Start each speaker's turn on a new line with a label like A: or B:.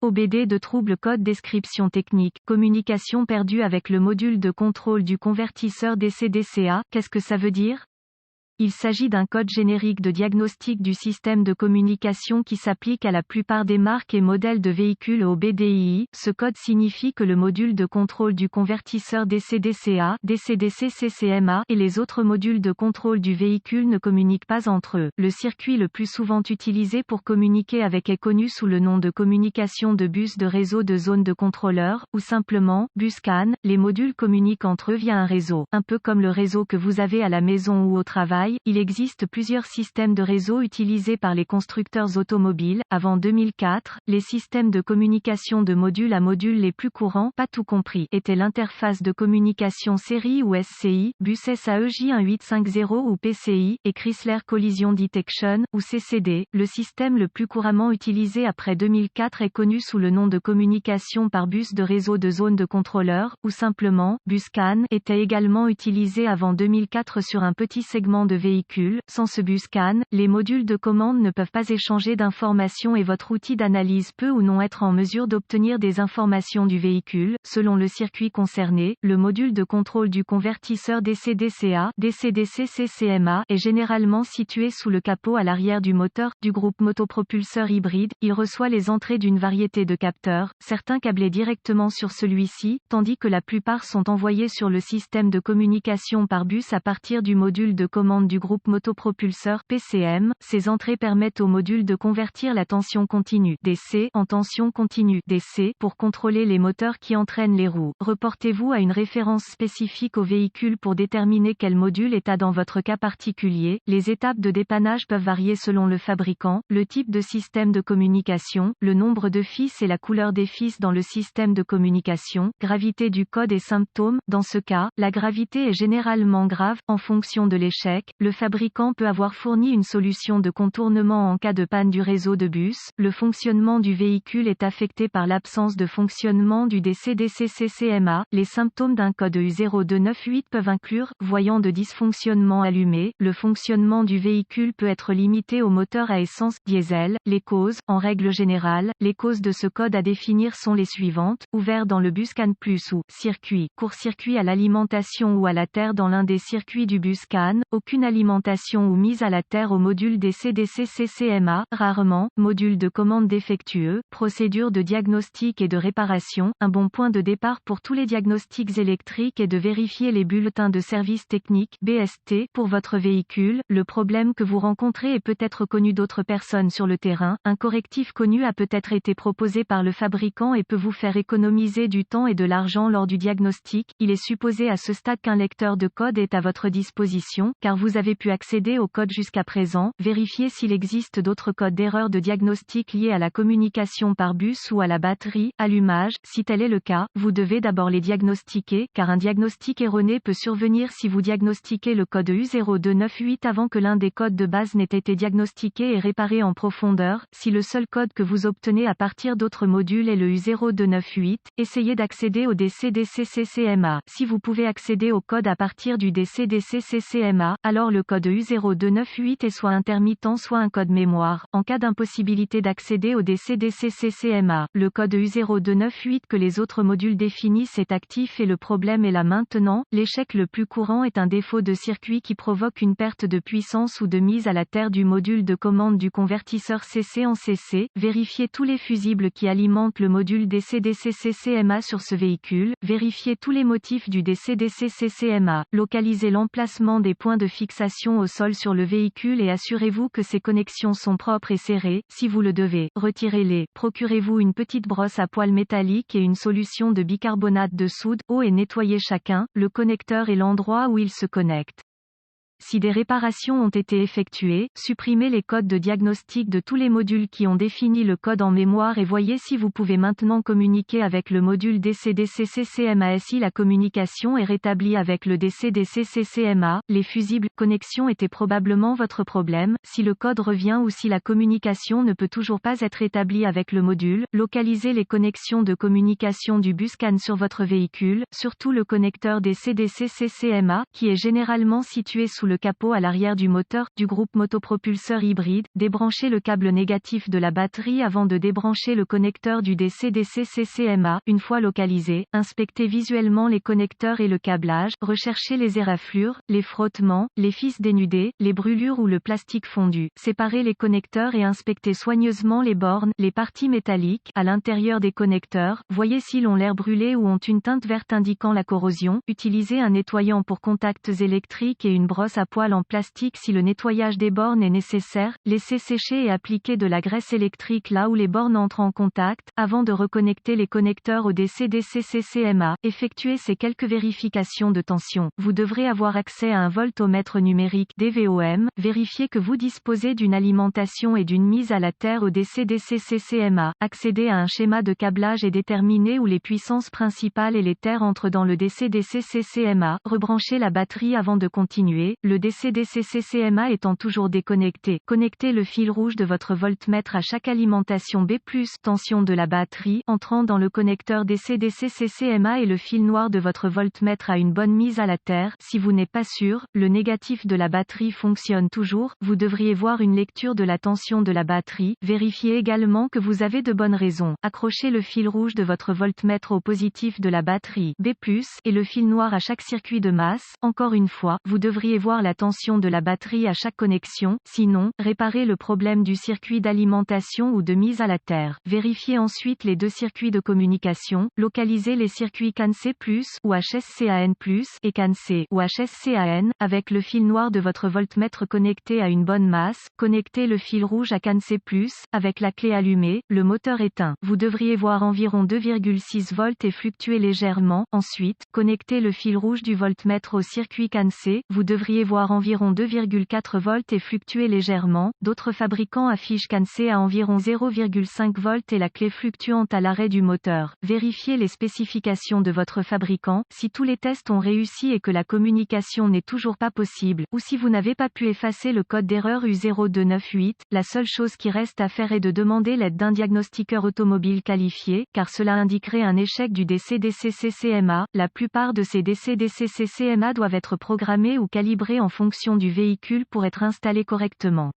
A: OBD de trouble code description technique, communication perdue avec le module de contrôle du convertisseur DC-DCA, qu'est-ce que ça veut dire? Il s'agit d'un code générique de diagnostic du système de communication qui s'applique à la plupart des marques et modèles de véhicules OBDII. Ce code signifie que le module de contrôle du convertisseur DC-DCA, DC-DC-CCMA et les autres modules de contrôle du véhicule ne communiquent pas entre eux. Le circuit le plus souvent utilisé pour communiquer avec est connu sous le nom de communication de bus de réseau de zone de contrôleur, ou simplement, bus CAN. Les modules communiquent entre eux via un réseau. Un peu comme le réseau que vous avez à la maison ou au travail, il existe plusieurs systèmes de réseau utilisés par les constructeurs automobiles. Avant 2004, les systèmes de communication de module à module les plus courants, pas tout compris, étaient l'interface de communication série ou SCI, bus SAEJ1850 ou PCI, et Chrysler Collision Detection, ou CCD. Le système le plus couramment utilisé après 2004 est connu sous le nom de communication par bus de réseau de zone de contrôleur, ou simplement, bus CAN, était également utilisé avant 2004 sur un petit segment de véhicules. Sans ce bus CAN, les modules de commande ne peuvent pas échanger d'informations et votre outil d'analyse peut ou non être en mesure d'obtenir des informations du véhicule. Selon le circuit concerné, le module de contrôle du convertisseur DC-DCA, DC-DC-CCMA est généralement situé sous le capot à l'arrière du moteur, du groupe motopropulseur hybride. Il reçoit les entrées d'une variété de capteurs, certains câblés directement sur celui-ci, tandis que la plupart sont envoyés sur le système de communication par bus à partir du module de commande du groupe motopropulseur PCM. Ces entrées permettent au module de convertir la tension continue DC en tension continue DC pour contrôler les moteurs qui entraînent les roues. Reportez-vous à une référence spécifique au véhicule pour déterminer quel module est à dans votre cas particulier. Les étapes de dépannage peuvent varier selon le fabricant, le type de système de communication, le nombre de fils et la couleur des fils dans le système de communication, gravité du code et symptômes. Dans ce cas, la gravité est généralement grave, en fonction de l'échec. Le fabricant peut avoir fourni une solution de contournement en cas de panne du réseau de bus. Le fonctionnement du véhicule est affecté par l'absence de fonctionnement du DC-DC-CCMA. Les symptômes d'un code U0298 peuvent inclure voyant de dysfonctionnement allumé. Le fonctionnement du véhicule peut être limité au moteur à essence diesel. Les causes, en règle générale, les causes de ce code à définir sont les suivantes: ouvert dans le bus CAN+ ou circuit, court-circuit à l'alimentation ou à la terre dans l'un des circuits du bus CAN, aucune alimentation ou mise à la terre au module DC-DC-CCMA, rarement, module de commande défectueux, procédure de diagnostic et de réparation. Un bon point de départ pour tous les diagnostics électriques est de vérifier les bulletins de service technique BST pour votre véhicule. Le problème que vous rencontrez est peut-être connu d'autres personnes sur le terrain. Un correctif connu a peut-être été proposé par le fabricant et peut vous faire économiser du temps et de l'argent lors du diagnostic. Il est supposé à ce stade qu'un lecteur de code est à votre disposition, car vous avez pu accéder au code jusqu'à présent. Vérifiez s'il existe d'autres codes d'erreur de diagnostic liés à la communication par bus ou à la batterie, allumage. Si tel est le cas, vous devez d'abord les diagnostiquer, car un diagnostic erroné peut survenir si vous diagnostiquez le code U0298 avant que l'un des codes de base n'ait été diagnostiqué et réparé en profondeur. Si le seul code que vous obtenez à partir d'autres modules est le U0298, essayez d'accéder au DC-DC-CCMA. Si vous pouvez accéder au code à partir du DC-DC-CCMA, alors le code U0298 est soit intermittent soit un code mémoire. En cas d'impossibilité d'accéder au DC-DC-CCMA, le code U0298 que les autres modules définissent est actif et le problème est là maintenant. L'échec le plus courant est un défaut de circuit qui provoque une perte de puissance ou de mise à la terre du module de commande du convertisseur CC en CC. Vérifiez tous les fusibles qui alimentent le module DC-DC-CCMA sur ce véhicule. Vérifiez tous les motifs du DC-DC-CCMA. Localisez l'emplacement des points de fixation au sol sur le véhicule et assurez-vous que ces connexions sont propres et serrées. Si vous le devez, retirez-les. Procurez-vous une petite brosse à poils métallique et une solution de bicarbonate de soude. Eau et nettoyez chacun, le connecteur et l'endroit où il se connecte. Si des réparations ont été effectuées, supprimez les codes de diagnostic de tous les modules qui ont défini le code en mémoire et voyez si vous pouvez maintenant communiquer avec le module DC-DC-CCMA. Si la communication est rétablie avec le DC-DC-CCMA, les fusibles connexions étaient probablement votre problème. Si le code revient ou si la communication ne peut toujours pas être établie avec le module, localisez les connexions de communication du bus CAN sur votre véhicule, surtout le connecteur DC-DC-CCMA, qui est généralement situé sous le le capot à l'arrière du moteur, du groupe motopropulseur hybride, débranchez le câble négatif de la batterie avant de débrancher le connecteur du DC-DC CCMA, une fois localisé, inspectez visuellement les connecteurs et le câblage, recherchez les éraflures, les frottements, les fils dénudés, les brûlures ou le plastique fondu, séparez les connecteurs et inspectez soigneusement les bornes, les parties métalliques, à l'intérieur des connecteurs, voyez s'ils ont l'air brûlés ou ont une teinte verte indiquant la corrosion, utilisez un nettoyant pour contacts électriques et une brosse à poils en plastique si le nettoyage des bornes est nécessaire, laissez sécher et appliquez de la graisse électrique là où les bornes entrent en contact, avant de reconnecter les connecteurs au DC-DC CCMA, effectuez ces quelques vérifications de tension. Vous devrez avoir accès à un voltomètre numérique DVOM, vérifiez que vous disposez d'une alimentation et d'une mise à la terre au DC-DC CCMA, accédez à un schéma de câblage et déterminez où les puissances principales et les terres entrent dans le DC-DC CCMA, rebranchez la batterie avant de continuer, le DC-DC CCMA étant toujours déconnecté, connectez le fil rouge de votre voltmètre à chaque alimentation B+, tension de la batterie, entrant dans le connecteur DC-DC CCMA et le fil noir de votre voltmètre à une bonne mise à la terre, si vous n'êtes pas sûr, le négatif de la batterie fonctionne toujours, vous devriez voir une lecture de la tension de la batterie, vérifiez également que vous avez de bonnes raisons, accrochez le fil rouge de votre voltmètre au positif de la batterie B+, et le fil noir à chaque circuit de masse, encore une fois, vous devriez voir la tension de la batterie à chaque connexion, sinon, réparez le problème du circuit d'alimentation ou de mise à la terre, vérifiez ensuite les deux circuits de communication, localisez les circuits CAN-C+, ou HSCAN+, et CAN-C, ou HSCAN, avec le fil noir de votre voltmètre connecté à une bonne masse, connectez le fil rouge à CAN-C+, avec la clé allumée, le moteur éteint, vous devriez voir environ 2,6 volts et fluctuer légèrement, ensuite, connectez le fil rouge du voltmètre au circuit CAN-C, vous devriez voir environ 2,4 volts et fluctuer légèrement, d'autres fabricants affichent CAN-C à environ 0,5 volts et la clé fluctuante à l'arrêt du moteur, vérifiez les spécifications de votre fabricant, si tous les tests ont réussi et que la communication n'est toujours pas possible, ou si vous n'avez pas pu effacer le code d'erreur U0298, la seule chose qui reste à faire est de demander l'aide d'un diagnostiqueur automobile qualifié, car cela indiquerait un échec du DC-DC CCMA. La plupart de ces DC-DC CCMA doivent être programmés ou calibrés en fonction du véhicule pour être installés correctement.